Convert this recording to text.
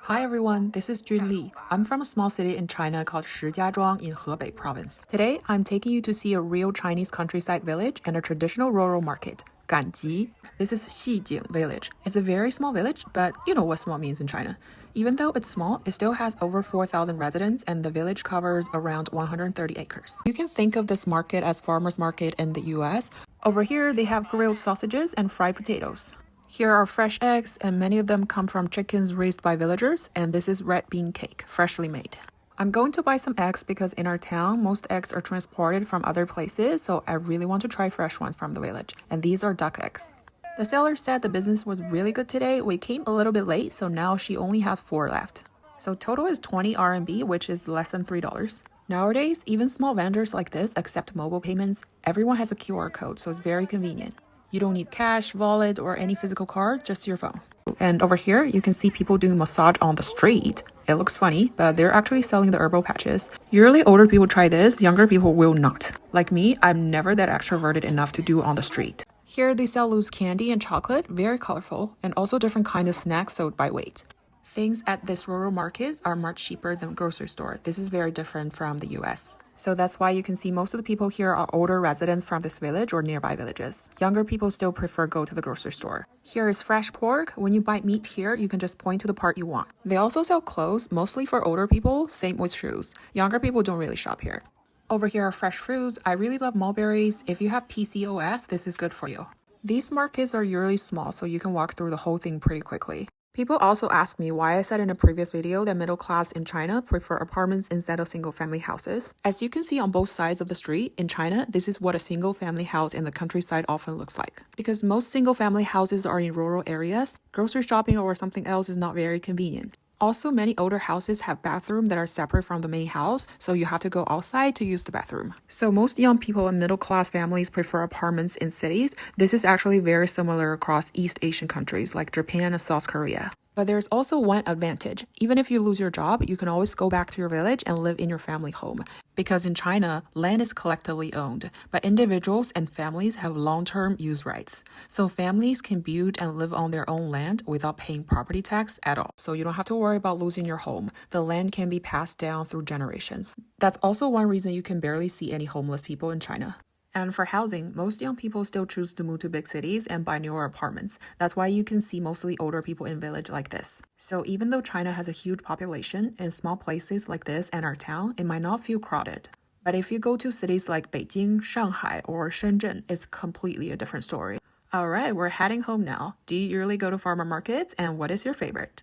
Hi everyone, this is Jun Li. I'm from a small city in China called Shijiazhuang in Hebei province. Today, I'm taking you to see a real Chinese countryside village and a traditional rural market, Ganji. This is Xijing village. It's a very small village, but you know what small means in China. Even though it's small, it still has over 4,000 residents and the village covers around 130 acres. You can think of this market as farmer's market in the US. Over here, they have grilled sausages and fried potatoes. Here are fresh eggs, and many of them come from chickens raised by villagers, and this is red bean cake, freshly made. I'm going to buy some eggs because in our town, most eggs are transported from other places, so I really want to try fresh ones from the village, and these are duck eggs. The seller said the business was really good today. We came a little bit late, so now she only has 4 left. So total is 20 RMB, which is less than $3. Nowadays, even small vendors like this accept mobile payments. Everyone has a QR code, so it's very convenient. You don't need cash, wallet, or any physical card, just your phone. And over here, you can see people doing massage on the street. It looks funny, but they're actually selling the herbal patches. Usually older people try this, younger people will not. Like me, I'm never that extroverted enough to do on the street. Here they sell loose candy and chocolate, very colorful, and also different kind of snacks sold by weight. Things at this rural markets are much cheaper than grocery store. This is very different from the US. So that's why you can see most of the people here are older residents from this village or nearby villages. Younger people still prefer go to the grocery store. Here is fresh pork. When you buy meat here, you can just point to the part you want. They also sell clothes, mostly for older people, same with shoes. Younger people don't really shop here. Over here are fresh fruits. I really love mulberries. If you have PCOS, this is good for you. These markets are usually small, so you can walk through the whole thing pretty quickly. People also ask me why I said in a previous video that middle class in China prefer apartments instead of single family houses. As you can see on both sides of the street, in China, this is what a single family house in the countryside often looks like. Because most single family houses are in rural areas, grocery shopping or something else is not very convenient. Also, many older houses have bathrooms that are separate from the main house, so you have to go outside to use the bathroom. So most young people and middle-class families prefer apartments in cities. This is actually very similar across East Asian countries like Japan and South Korea. But there's also one advantage. Even if you lose your job, you can always go back to your village and live in your family home. Because in China, land is collectively owned, but individuals and families have long-term use rights. So families can build and live on their own land without paying property tax at all. So you don't have to worry about losing your home. The land can be passed down through generations. That's also one reason you can barely see any homeless people in China. And for housing, most young people still choose to move to big cities and buy newer apartments. That's why you can see mostly older people in villages like this. So even though China has a huge population, in small places like this and our town, it might not feel crowded. But if you go to cities like Beijing, Shanghai, or Shenzhen, it's completely a different story. Alright, we're heading home now. Do you usually go to farmer markets, and what is your favorite?